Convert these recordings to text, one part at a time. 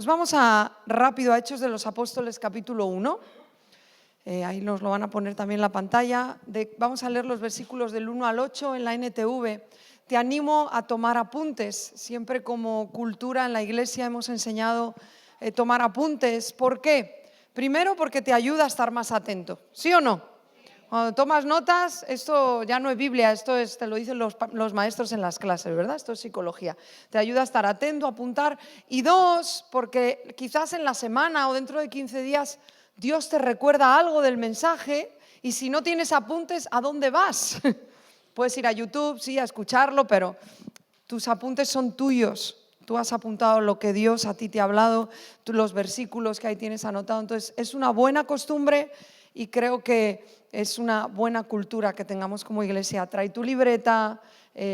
Pues vamos rápido a Hechos de los Apóstoles capítulo 1. Ahí nos lo van a poner también en la pantalla. Vamos a leer los versículos del 1 al 8 en la NTV. Te animo a tomar apuntes. Siempre como cultura en la iglesia hemos enseñado tomar apuntes. ¿Por qué? Primero porque te ayuda a estar más atento. ¿Sí o no? Cuando tomas notas, esto ya no es Biblia, te lo dicen los maestros en las clases, ¿verdad? Esto es psicología. Te ayuda a estar atento, a apuntar. Y dos, porque quizás en la semana o dentro de 15 días Dios te recuerda algo del mensaje y si no tienes apuntes, ¿a dónde vas? Puedes ir a YouTube, sí, a escucharlo, pero tus apuntes son tuyos. Tú has apuntado lo que Dios a ti te ha hablado, los versículos que ahí tienes anotado. Entonces, es una buena costumbre y creo que es una buena cultura que tengamos como iglesia. Trae tu libreta,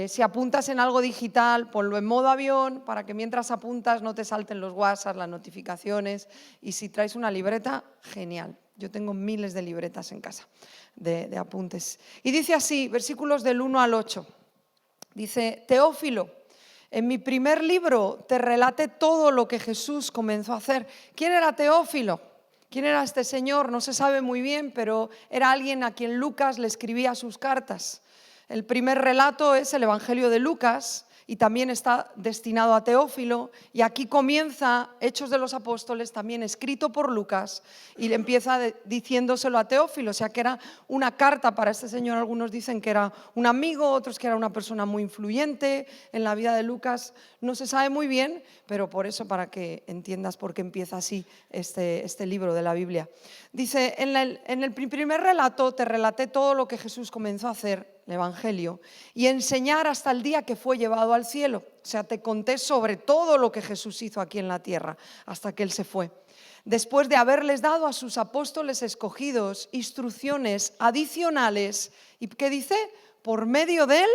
si apuntas en algo digital, ponlo en modo avión para que mientras apuntas no te salten los WhatsApp, las notificaciones. Y si traes una libreta, genial. Yo tengo miles de libretas en casa de apuntes. Y dice así, versículos del 1 al 8. Dice, Teófilo, en mi primer libro te relaté todo lo que Jesús comenzó a hacer. ¿Quién era Teófilo? ¿Quién era este señor? No se sabe muy bien, pero era alguien a quien Lucas le escribía sus cartas. El primer relato es el Evangelio de Lucas y también está destinado a Teófilo. Y aquí comienza Hechos de los Apóstoles, también escrito por Lucas, y empieza diciéndoselo a Teófilo, o sea que era una carta para este señor. Algunos dicen que era un amigo, otros que era una persona muy influyente en la vida de Lucas. No se sabe muy bien, pero por eso, para que entiendas por qué empieza así este libro de la Biblia. Dice, en el primer relato te relaté todo lo que Jesús comenzó a hacer, el Evangelio, y enseñar hasta el día que fue llevado al cielo. O sea, te conté sobre todo lo que Jesús hizo aquí en la tierra, hasta que Él se fue. Después de haberles dado a sus apóstoles escogidos instrucciones adicionales, ¿y qué dice? Por medio del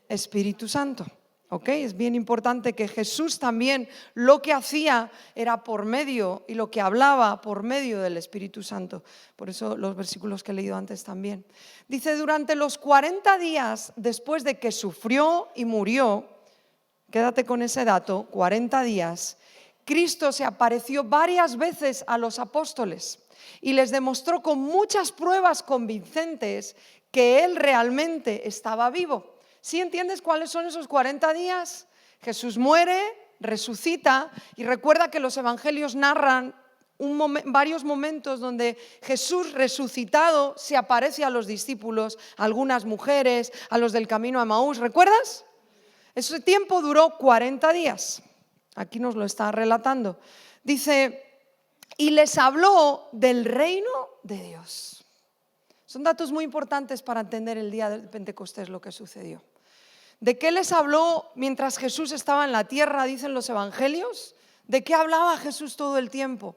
Espíritu Santo. ¿Okay? Es bien importante que Jesús también lo que hacía era por medio, y lo que hablaba por medio del Espíritu Santo. Por eso los versículos que he leído antes también. Dice, durante los 40 días después de que sufrió y murió, quédate con ese dato, 40 días, Cristo se apareció varias veces a los apóstoles y les demostró con muchas pruebas convincentes que Él realmente estaba vivo. ¿Sí entiendes cuáles son esos 40 días? Jesús muere, resucita, y recuerda que los evangelios narran varios momentos donde Jesús resucitado se aparece a los discípulos, a algunas mujeres, a los del camino a Emaús. ¿Recuerdas? Ese tiempo duró 40 días. Aquí nos lo está relatando. Dice, y les habló del reino de Dios. Son datos muy importantes para entender el día de Pentecostés, lo que sucedió. ¿De qué les habló mientras Jesús estaba en la tierra, dicen los evangelios? ¿De qué hablaba Jesús todo el tiempo?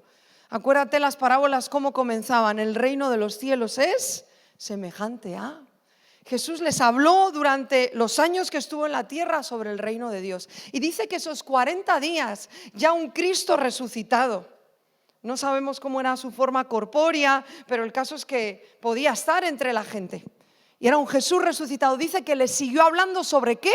Acuérdate las parábolas cómo comenzaban. El reino de los cielos es semejante a... Jesús les habló durante los años que estuvo en la tierra sobre el reino de Dios. Y dice que esos 40 días, ya un Cristo resucitado. No sabemos cómo era su forma corpórea, pero el caso es que podía estar entre la gente. Y era un Jesús resucitado. Dice que les siguió hablando ¿sobre qué?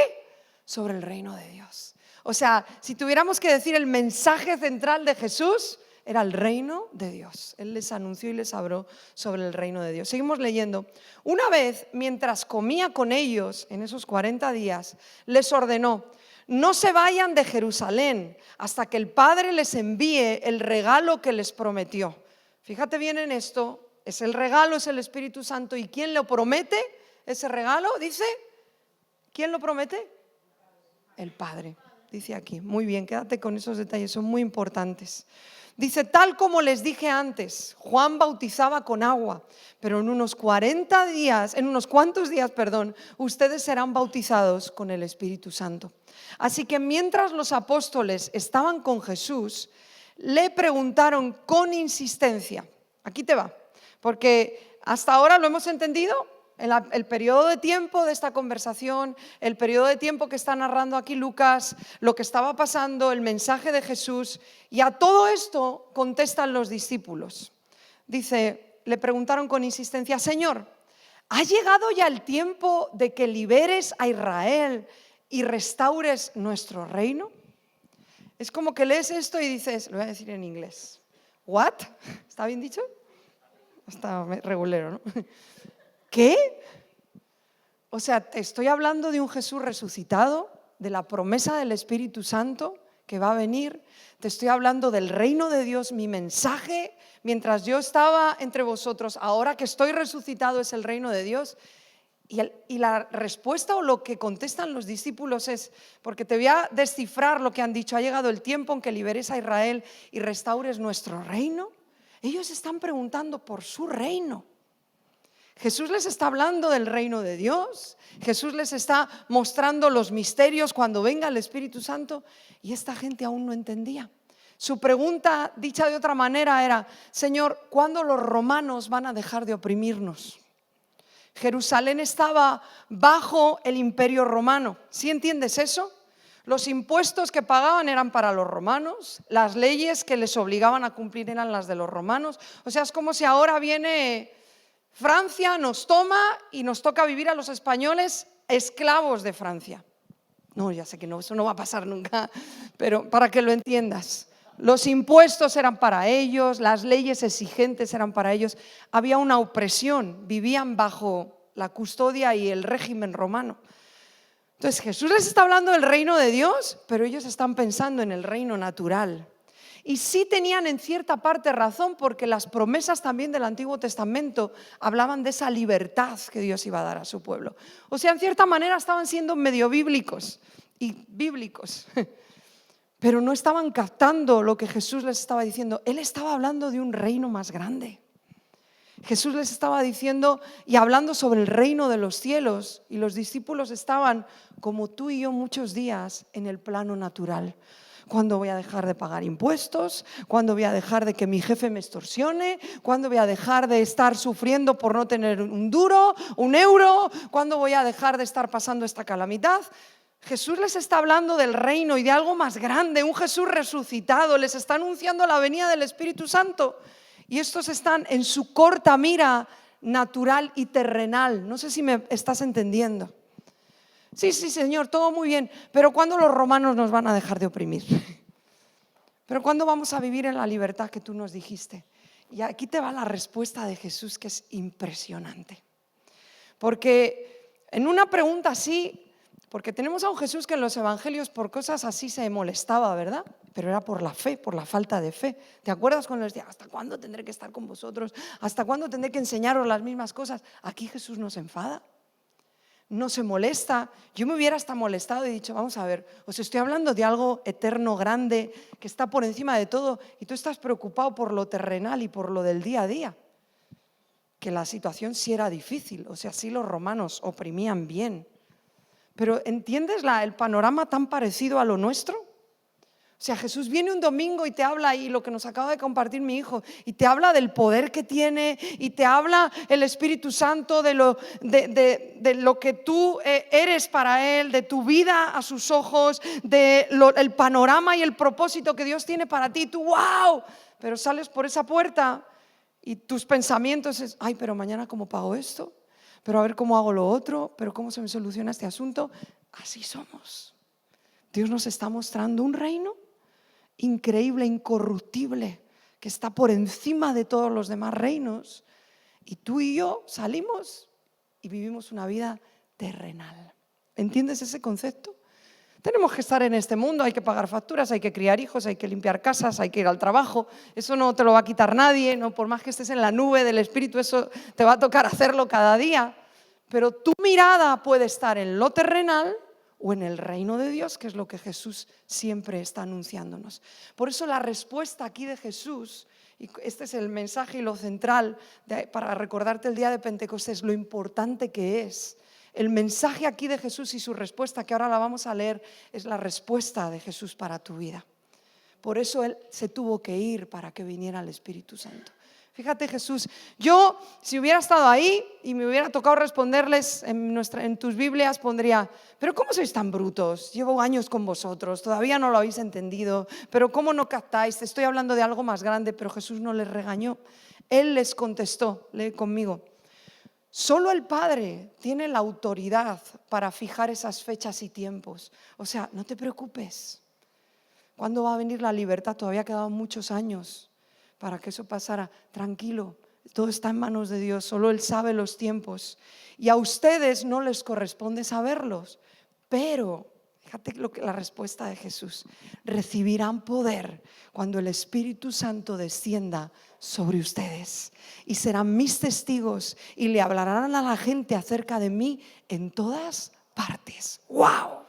Sobre el reino de Dios. O sea, si tuviéramos que decir el mensaje central de Jesús, era el reino de Dios. Él les anunció y les habló sobre el reino de Dios. Seguimos leyendo. Una vez, mientras comía con ellos en esos 40 días, les ordenó, no se vayan de Jerusalén hasta que el Padre les envíe el regalo que les prometió. Fíjate bien en esto. Es el regalo, es el Espíritu Santo. ¿Y quién lo promete? Ese regalo, dice, ¿quién lo promete? El Padre, dice aquí. Muy bien, quédate con esos detalles, son muy importantes. Dice, tal como les dije antes, Juan bautizaba con agua, pero en unos cuantos días, ustedes serán bautizados con el Espíritu Santo. Así que mientras los apóstoles estaban con Jesús, le preguntaron con insistencia, aquí te va, porque hasta ahora lo hemos entendido, el periodo de tiempo de esta conversación, el periodo de tiempo que está narrando aquí Lucas, lo que estaba pasando, el mensaje de Jesús, y a todo esto contestan los discípulos. Dice, le preguntaron con insistencia, Señor, ¿ha llegado ya el tiempo de que liberes a Israel y restaures nuestro reino? Es como que lees esto y dices, lo voy a decir en inglés. ¿What? ¿Está bien dicho? Está regulero, ¿no? ¿Qué? O sea, te estoy hablando de un Jesús resucitado, de la promesa del Espíritu Santo que va a venir. Te estoy hablando del reino de Dios. Mi mensaje, mientras yo estaba entre vosotros, ahora que estoy resucitado, es el reino de Dios. Y la respuesta o lo que contestan los discípulos es, porque te voy a descifrar lo que han dicho, ha llegado el tiempo en que liberes a Israel y restaures nuestro reino. Ellos están preguntando por su reino. Jesús les está hablando del reino de Dios, Jesús les está mostrando los misterios cuando venga el Espíritu Santo, y esta gente aún no entendía. Su pregunta, dicha de otra manera, era: Señor, ¿cuándo los romanos van a dejar de oprimirnos? Jerusalén estaba bajo el imperio romano. ¿Sí entiendes eso? Los impuestos que pagaban eran para los romanos, las leyes que les obligaban a cumplir eran las de los romanos. O sea, es como si ahora viene Francia, nos toma y nos toca vivir a los españoles esclavos de Francia. No, ya sé que no, eso no va a pasar nunca, pero para que lo entiendas. Los impuestos eran para ellos, las leyes exigentes eran para ellos. Había una opresión, vivían bajo la custodia y el régimen romano. Entonces Jesús les está hablando del reino de Dios, pero ellos están pensando en el reino natural. Y sí tenían en cierta parte razón, porque las promesas también del Antiguo Testamento hablaban de esa libertad que Dios iba a dar a su pueblo. O sea, en cierta manera estaban siendo medio bíblicos, pero no estaban captando lo que Jesús les estaba diciendo. Él estaba hablando de un reino más grande. Jesús les estaba diciendo y hablando sobre el reino de los cielos, y los discípulos estaban como tú y yo muchos días en el plano natural. ¿Cuándo voy a dejar de pagar impuestos? ¿Cuándo voy a dejar de que mi jefe me extorsione? ¿Cuándo voy a dejar de estar sufriendo por no tener un duro, un euro? ¿Cuándo voy a dejar de estar pasando esta calamidad? Jesús les está hablando del reino y de algo más grande, un Jesús resucitado. Les está anunciando la venida del Espíritu Santo. Y estos están en su corta mira natural y terrenal. No sé si me estás entendiendo. Sí, Señor, todo muy bien, pero ¿cuándo los romanos nos van a dejar de oprimir? ¿Pero cuándo vamos a vivir en la libertad que tú nos dijiste? Y aquí te va la respuesta de Jesús, que es impresionante. Porque en una pregunta así, porque tenemos a un Jesús que en los evangelios por cosas así se molestaba, ¿verdad? Pero era por la fe, por la falta de fe. ¿Te acuerdas cuando les decía, ¿hasta cuándo tendré que estar con vosotros? ¿Hasta cuándo tendré que enseñaros las mismas cosas? Aquí Jesús no se enfada. No se molesta. Yo me hubiera hasta molestado y dicho, vamos a ver, os estoy hablando de algo eterno, grande, que está por encima de todo, y tú estás preocupado por lo terrenal y por lo del día a día. Que la situación sí era difícil, o sea, sí los romanos oprimían bien. Pero ¿entiendes el panorama tan parecido a lo nuestro? O sea, Jesús viene un domingo y te habla ahí, lo que nos acaba de compartir mi hijo, y te habla del poder que tiene, y te habla el Espíritu Santo de lo que tú eres para Él, de tu vida a sus ojos, el panorama y el propósito que Dios tiene para ti. Tú, ¡wow! Pero sales por esa puerta y tus pensamientos es, ay, pero mañana ¿cómo pago esto? Pero a ver cómo hago lo otro, pero ¿cómo se me soluciona este asunto? Así somos. Dios nos está mostrando un reino increíble, incorruptible, que está por encima de todos los demás reinos, y tú y yo salimos y vivimos una vida terrenal. ¿Entiendes ese concepto? Tenemos que estar en este mundo, hay que pagar facturas, hay que criar hijos, hay que limpiar casas, hay que ir al trabajo. Eso no te lo va a quitar nadie, ¿no? Por más que estés en la nube del Espíritu, eso te va a tocar hacerlo cada día. Pero tu mirada puede estar en lo terrenal o en el reino de Dios, que es lo que Jesús siempre está anunciándonos. Por eso la respuesta aquí de Jesús, y este es el mensaje y lo central para recordarte el día de Pentecostés, lo importante que es. El mensaje aquí de Jesús y su respuesta, que ahora la vamos a leer, es la respuesta de Jesús para tu vida. Por eso Él se tuvo que ir para que viniera el Espíritu Santo. Fíjate, Jesús, yo si hubiera estado ahí y me hubiera tocado responderles en tus Biblias, pondría, pero ¿cómo sois tan brutos? Llevo años con vosotros, todavía no lo habéis entendido, pero ¿cómo no captáis? Te estoy hablando de algo más grande, pero Jesús no les regañó. Él les contestó, lee conmigo, solo el Padre tiene la autoridad para fijar esas fechas y tiempos. O sea, no te preocupes. ¿Cuándo va a venir la libertad? Todavía quedaban muchos años para que eso pasara. Tranquilo, todo está en manos de Dios, solo Él sabe los tiempos. Y a ustedes no les corresponde saberlos, pero fíjate la respuesta de Jesús: recibirán poder cuando el Espíritu Santo descienda sobre ustedes y serán mis testigos y le hablarán a la gente acerca de mí en todas partes. ¡Wow!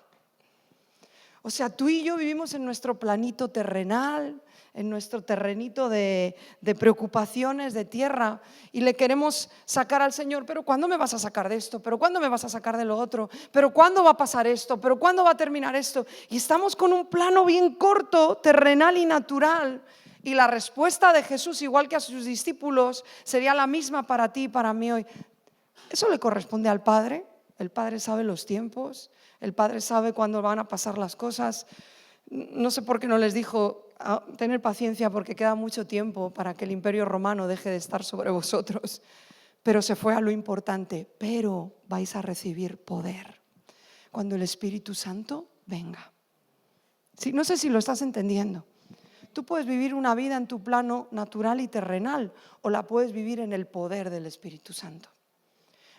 O sea, tú y yo vivimos en nuestro planito terrenal, en nuestro terrenito de preocupaciones, de tierra, y le queremos sacar al Señor: pero ¿cuándo me vas a sacar de esto? ¿Pero cuándo me vas a sacar de lo otro? ¿Pero cuándo va a pasar esto? ¿Pero cuándo va a terminar esto? Y estamos con un plano bien corto, terrenal y natural. Y la respuesta de Jesús, igual que a sus discípulos, sería la misma para ti y para mí hoy. Eso le corresponde al Padre. El Padre sabe los tiempos. El Padre sabe cuándo van a pasar las cosas. No sé por qué no les dijo: tener paciencia porque queda mucho tiempo para que el Imperio Romano deje de estar sobre vosotros. Pero se fue a lo importante: pero vais a recibir poder cuando el Espíritu Santo venga. Sí, no sé si lo estás entendiendo. Tú puedes vivir una vida en tu plano natural y terrenal, o la puedes vivir en el poder del Espíritu Santo.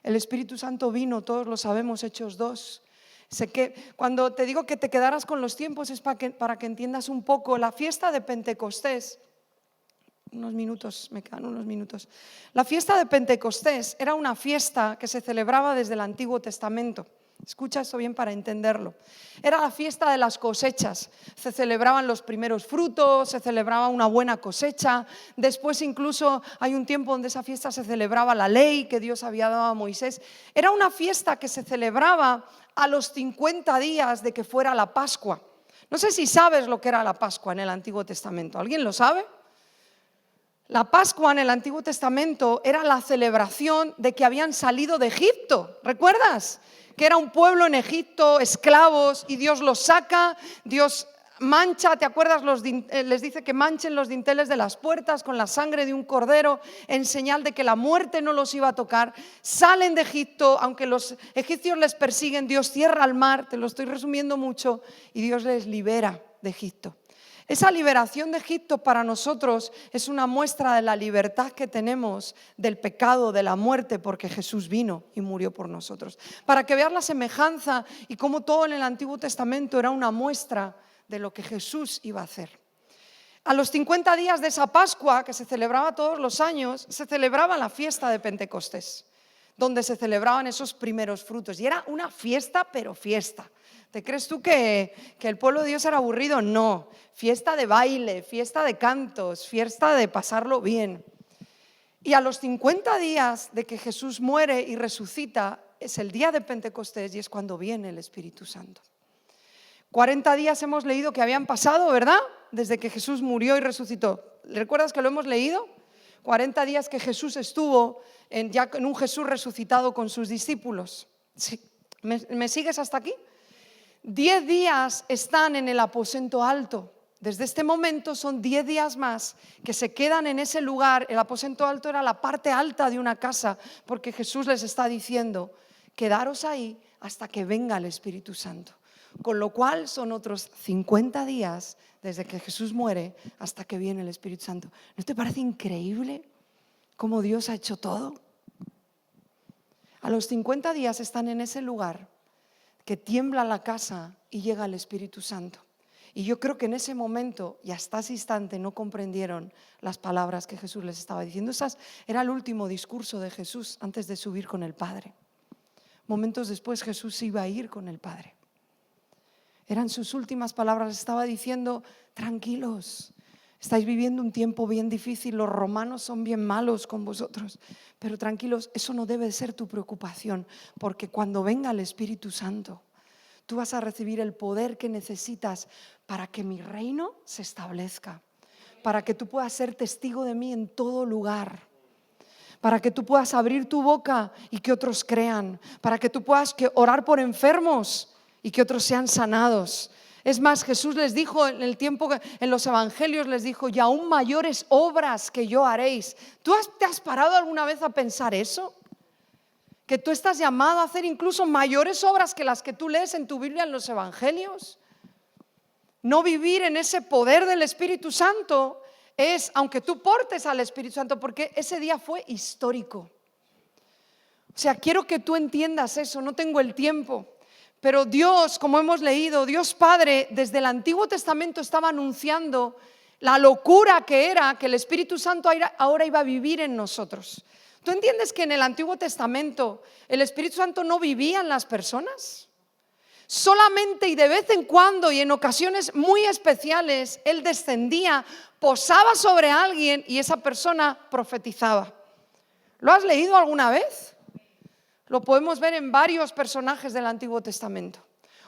El Espíritu Santo vino, todos lo sabemos, Hechos 2. Sé que cuando te digo que te quedaras con los tiempos es para que entiendas un poco la fiesta de Pentecostés. Me quedan unos minutos. La fiesta de Pentecostés era una fiesta que se celebraba desde el Antiguo Testamento. Escucha esto bien para entenderlo. Era la fiesta de las cosechas. Se celebraban los primeros frutos, se celebraba una buena cosecha. Después incluso hay un tiempo donde esa fiesta se celebraba la ley que Dios había dado a Moisés. Era una fiesta que se celebraba a los 50 días de que fuera la Pascua. No sé si sabes lo que era la Pascua en el Antiguo Testamento. ¿Alguien lo sabe? La Pascua en el Antiguo Testamento era la celebración de que habían salido de Egipto. ¿Recuerdas? Que era un pueblo en Egipto, esclavos, y Dios los saca, Dios mancha, ¿te acuerdas? Les dice que manchen los dinteles de las puertas con la sangre de un cordero en señal de que la muerte no los iba a tocar. Salen de Egipto, aunque los egipcios les persiguen, Dios cierra el mar, te lo estoy resumiendo mucho, y Dios les libera de Egipto. Esa liberación de Egipto para nosotros es una muestra de la libertad que tenemos del pecado, de la muerte, porque Jesús vino y murió por nosotros. Para que veas la semejanza y cómo todo en el Antiguo Testamento era una muestra de lo que Jesús iba a hacer. A los 50 días de esa Pascua, que se celebraba todos los años, se celebraba la fiesta de Pentecostés, donde se celebraban esos primeros frutos. Y era una fiesta, pero fiesta. ¿Te crees tú que el pueblo de Dios era aburrido? No, fiesta de baile, fiesta de cantos, fiesta de pasarlo bien. Y a los 50 días de que Jesús muere y resucita, es el día de Pentecostés y es cuando viene el Espíritu Santo. 40 días hemos leído que habían pasado, ¿verdad? Desde que Jesús murió y resucitó. ¿Recuerdas que lo hemos leído? 40 días que Jesús estuvo ya en un Jesús resucitado con sus discípulos. Sí. ¿Me sigues hasta aquí? 10 días están en el aposento alto. Desde este momento son 10 días más que se quedan en ese lugar. El aposento alto era la parte alta de una casa, porque Jesús les está diciendo: quedaros ahí hasta que venga el Espíritu Santo. Con lo cual son otros 50 días desde que Jesús muere hasta que viene el Espíritu Santo. ¿No te parece increíble cómo Dios ha hecho todo? A los 50 días están en ese lugar que tiembla la casa y llega el Espíritu Santo. Y yo creo que en ese momento y hasta ese instante no comprendieron las palabras que Jesús les estaba diciendo. Era el último discurso de Jesús antes de subir con el Padre. Momentos después Jesús iba a ir con el Padre. Eran sus últimas palabras, les estaba diciendo: tranquilos, estáis viviendo un tiempo bien difícil, los romanos son bien malos con vosotros, pero tranquilos, eso no debe ser tu preocupación, porque cuando venga el Espíritu Santo, tú vas a recibir el poder que necesitas para que mi reino se establezca, para que tú puedas ser testigo de mí en todo lugar, para que tú puedas abrir tu boca y que otros crean, para que tú puedas orar por enfermos y que otros sean sanados. Es más, Jesús les dijo en el tiempo, en los evangelios les dijo: y aún mayores obras que yo haréis. ¿Tú te has parado alguna vez a pensar eso? Que tú estás llamado a hacer incluso mayores obras que las que tú lees en tu Biblia en los evangelios. no vivir en ese poder del Espíritu Santo es, aunque tú portes al Espíritu Santo, porque ese día fue histórico. O sea, quiero que tú entiendas eso, no tengo el tiempo. Pero Dios, como hemos leído, Dios Padre, desde el Antiguo Testamento estaba anunciando la locura que era que el Espíritu Santo ahora iba a vivir en nosotros. ¿Tú entiendes que en el Antiguo Testamento el Espíritu Santo no vivía en las personas? Solamente y de vez en cuando y en ocasiones muy especiales, Él descendía, posaba sobre alguien y esa persona profetizaba. ¿Lo has leído alguna vez? Lo podemos ver en varios personajes del Antiguo Testamento.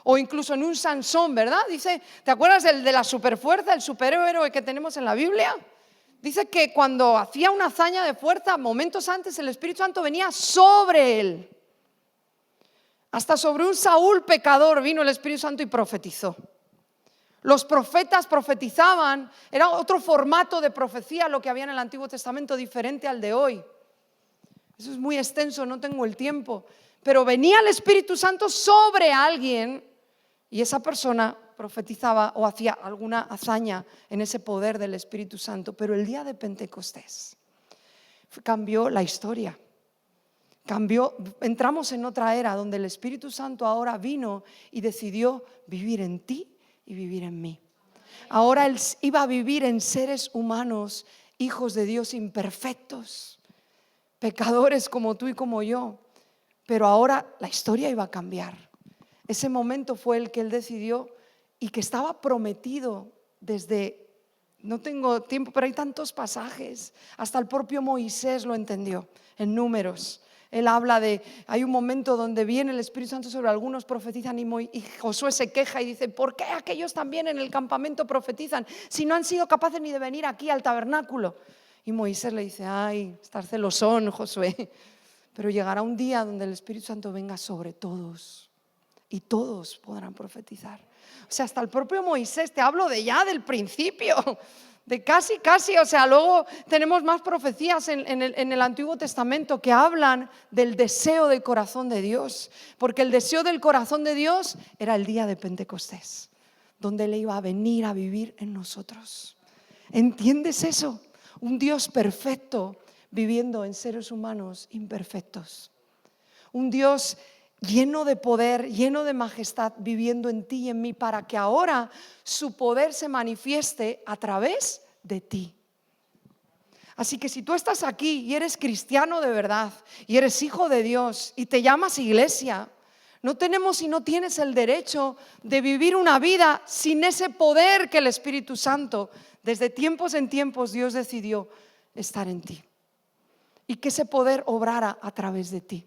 O incluso en un Sansón, ¿verdad? Dice, ¿te acuerdas del de la superfuerza, el superhéroe que tenemos en la Biblia? Dice que cuando hacía una hazaña de fuerza, momentos antes el Espíritu Santo venía sobre él. Hasta sobre un Saúl pecador vino el Espíritu Santo y profetizó. Los profetas profetizaban, era otro formato de profecía lo que había en el Antiguo Testamento, diferente al de hoy. Eso es muy extenso, no tengo el tiempo. Pero venía el Espíritu Santo sobre alguien y esa persona profetizaba o hacía alguna hazaña en ese poder del Espíritu Santo. Pero el día de Pentecostés cambió la historia. Entramos en otra era donde el Espíritu Santo ahora vino y decidió vivir en ti y vivir en mí. Ahora Él iba a vivir en seres humanos, hijos de Dios imperfectos, pecadores como tú y como yo. Pero ahora la historia iba a cambiar. Ese momento fue el que Él decidió y que estaba prometido desde, no tengo tiempo, pero hay tantos pasajes. Hasta el propio Moisés lo entendió en Números. Él habla de, hay un momento donde viene el Espíritu Santo sobre algunos, profetizan y Josué se queja y dice, ¿por qué aquellos también en el campamento profetizan si no han sido capaces ni de venir aquí al tabernáculo? Y Moisés le dice, ay, estás celosón, Josué. Pero llegará un día donde el Espíritu Santo venga sobre todos y todos podrán profetizar. O sea, hasta el propio Moisés, te hablo de ya del principio, de casi, o sea, luego tenemos más profecías en el Antiguo Testamento que hablan del deseo del corazón de Dios, porque el deseo del corazón de Dios era el día de Pentecostés, donde Él iba a venir a vivir en nosotros. ¿Entiendes eso? Un Dios perfecto viviendo en seres humanos imperfectos. Un Dios lleno de poder, lleno de majestad, viviendo en ti y en mí para que ahora su poder se manifieste a través de ti. Así que si tú estás aquí y eres cristiano de verdad y eres hijo de Dios y te llamas iglesia, no tenemos y no tienes el derecho de vivir una vida sin ese poder que el Espíritu Santo, desde tiempos en tiempos, Dios decidió estar en ti. Y que ese poder obrara a través de ti.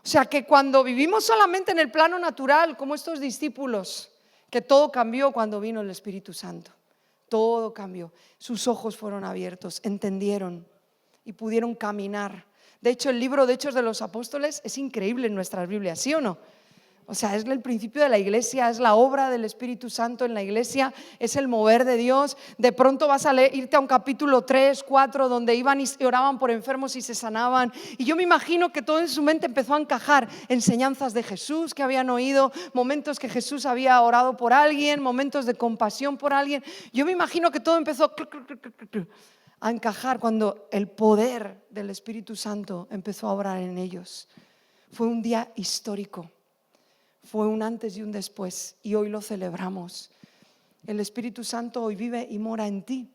O sea que cuando vivimos solamente en el plano natural, como estos discípulos, que todo cambió cuando vino el Espíritu Santo. Todo cambió. Sus ojos fueron abiertos, entendieron y pudieron caminar. De hecho, el libro de Hechos de los Apóstoles es increíble en nuestras Biblias, ¿sí o no? O sea, es el principio de la iglesia, es la obra del Espíritu Santo en la iglesia, es el mover de Dios. De pronto vas a irte a un capítulo 3, 4, donde iban y oraban por enfermos y se sanaban. Y yo me imagino que todo en su mente empezó a encajar enseñanzas de Jesús que habían oído, momentos que Jesús había orado por alguien, momentos de compasión por alguien. Yo me imagino que todo empezó a encajar cuando el poder del Espíritu Santo empezó a obrar en ellos. Fue un día histórico. Fue un antes y un después y hoy lo celebramos. El Espíritu Santo hoy vive y mora en ti.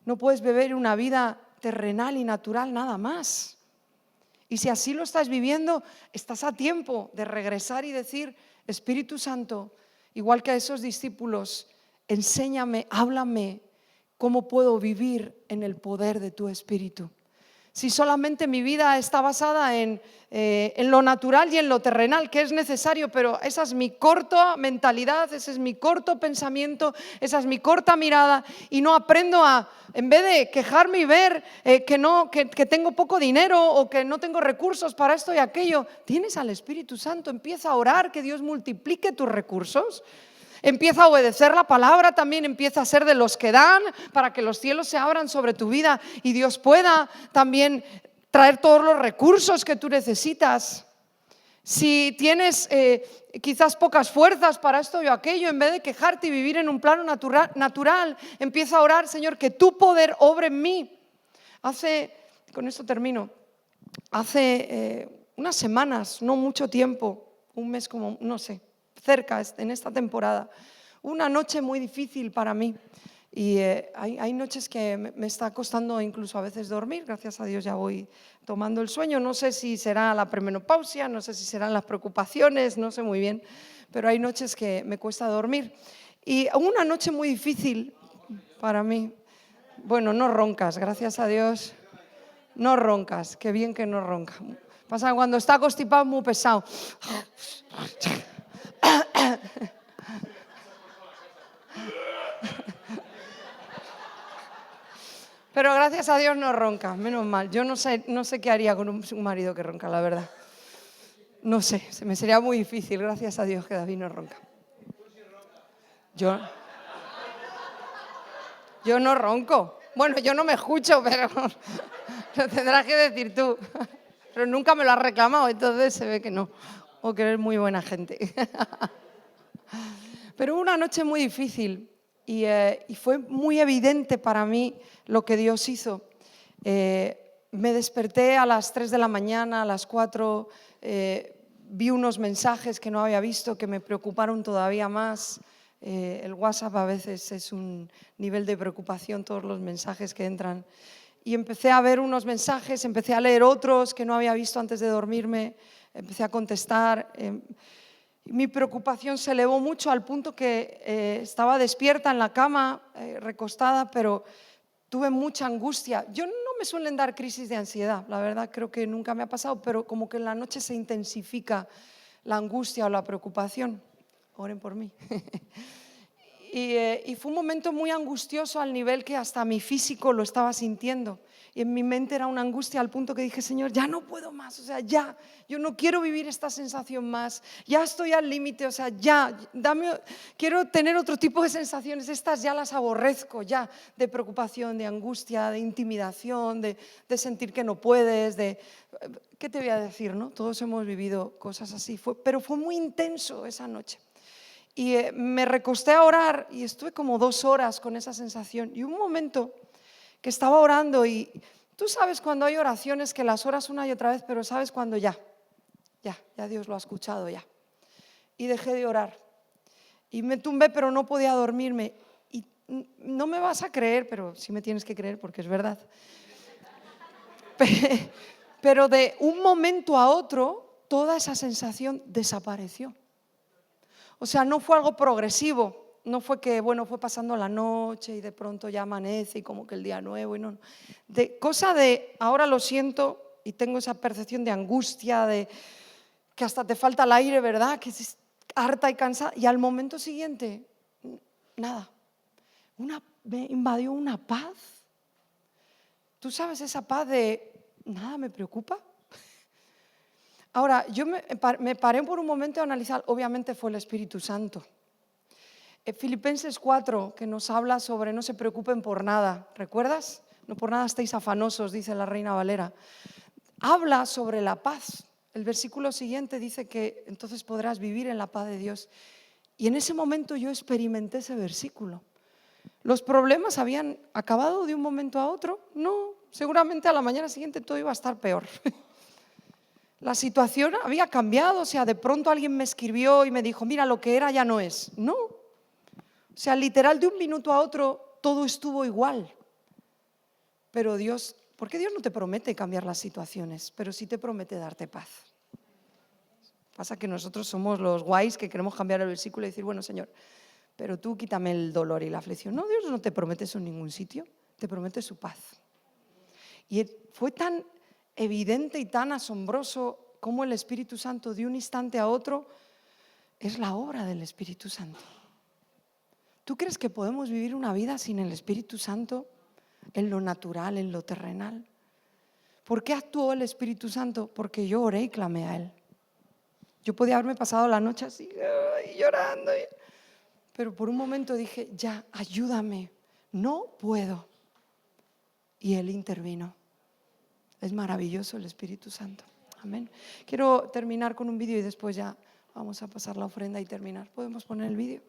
No puedes vivir una vida terrenal y natural nada más. Y si así lo estás viviendo, estás a tiempo de regresar y decir, Espíritu Santo, igual que a esos discípulos, enséñame, háblame cómo puedo vivir en el poder de tu Espíritu. Si solamente mi vida está basada en lo natural y en lo terrenal, que es necesario, pero esa es mi corta mentalidad, ese es mi corto pensamiento, esa es mi corta mirada y no aprendo a, en vez de quejarme y ver que tengo poco dinero o que no tengo recursos para esto y aquello, tienes al Espíritu Santo, empieza a orar que Dios multiplique tus recursos. Empieza a obedecer la palabra también, empieza a ser de los que dan para que los cielos se abran sobre tu vida y Dios pueda también traer todos los recursos que tú necesitas. Si tienes quizás pocas fuerzas para esto o aquello, en vez de quejarte y vivir en un plano natural, empieza a orar, Señor, que tu poder obre en mí. Con esto termino, hace unas semanas, no mucho tiempo, un mes como, no sé, cerca en esta temporada, una noche muy difícil para mí. Y hay noches que me está costando incluso a veces dormir. Gracias a Dios ya voy tomando el sueño. No sé si será la premenopausia, no sé si serán las preocupaciones, no sé muy bien, pero hay noches que me cuesta dormir. Y una noche muy difícil para mí. Bueno, no roncas, gracias a Dios. No roncas, qué bien que no ronca. Pasa que cuando está constipado es muy pesado. Pero gracias a Dios no ronca, menos mal. Yo no sé qué haría con un marido que ronca, la verdad. No sé, se me sería muy difícil, gracias a Dios que David no ronca. Yo no ronco. Bueno, yo no me escucho, pero lo tendrás que decir tú. Pero nunca me lo has reclamado, entonces se ve que no. O que eres muy buena gente. Pero una noche muy difícil y fue muy evidente para mí lo que Dios hizo. Me desperté a las 3 de la mañana, a las 4, vi unos mensajes que no había visto que me preocuparon todavía más. El WhatsApp a veces es un nivel de preocupación, todos los mensajes que entran. Y empecé a ver unos mensajes, empecé a leer otros que no había visto antes de dormirme, empecé a contestar. Mi preocupación se elevó mucho al punto que estaba despierta en la cama, recostada, pero tuve mucha angustia. Yo no me suelen dar crisis de ansiedad, la verdad creo que nunca me ha pasado, pero como que en la noche se intensifica la angustia o la preocupación. Oren por mí. Y fue un momento muy angustioso al nivel que hasta mi físico lo estaba sintiendo. Y en mi mente era una angustia al punto que dije, Señor, ya no puedo más, o sea, ya, yo no quiero vivir esta sensación más, ya estoy al límite, o sea, ya, quiero tener otro tipo de sensaciones, estas ya las aborrezco, ya, de preocupación, de angustia, de intimidación, de sentir que no puedes, ¿qué te voy a decir, no? Todos hemos vivido cosas así, pero fue muy intenso esa noche. Y me recosté a orar y estuve como 2 horas con esa sensación. Y un momento que estaba orando y tú sabes cuando hay oraciones que las oras una y otra vez, pero sabes cuando ya Dios lo ha escuchado ya. Y dejé de orar. Y me tumbé, pero no podía dormirme. Y no me vas a creer, pero sí me tienes que creer porque es verdad. Pero de un momento a otro, toda esa sensación desapareció. O sea, no fue algo progresivo, no fue que, bueno, fue pasando la noche y de pronto ya amanece y como que el día nuevo y no. Cosa de, ahora lo siento y tengo esa percepción de angustia, de que hasta te falta el aire, ¿verdad? Que es harta y cansada. Y al momento siguiente, nada. Me invadió una paz. ¿Tú sabes esa paz de nada me preocupa? Ahora, yo me paré por un momento a analizar, obviamente fue el Espíritu Santo. Filipenses 4, que nos habla sobre no se preocupen por nada, ¿recuerdas? No por nada estéis afanosos, dice la Reina Valera. Habla sobre la paz. El versículo siguiente dice que entonces podrás vivir en la paz de Dios. Y en ese momento yo experimenté ese versículo. ¿Los problemas habían acabado de un momento a otro? No, seguramente a la mañana siguiente todo iba a estar peor. La situación había cambiado, o sea, de pronto alguien me escribió y me dijo, mira, lo que era ya no es. No, o sea, literal de un minuto a otro todo estuvo igual. Pero Dios, porque Dios no te promete cambiar las situaciones, pero sí te promete darte paz. Pasa que nosotros somos los guays que queremos cambiar el versículo y decir, bueno, Señor, pero tú quítame el dolor y la aflicción. No, Dios no te promete eso en ningún sitio, te promete su paz. Y fue tan evidente y tan asombroso como el Espíritu Santo de un instante a otro es la obra del Espíritu Santo. ¿Tú crees que podemos vivir una vida sin el Espíritu Santo en lo natural, en lo terrenal? ¿Por qué actuó el Espíritu Santo? Porque yo oré y clamé a Él. Yo podía haberme pasado la noche así llorando, pero por un momento dije, ya, ayúdame, no puedo. Y Él intervino. Es maravilloso el Espíritu Santo. Amén. Quiero terminar con un vídeo y después ya vamos a pasar la ofrenda y terminar. ¿Podemos poner el vídeo?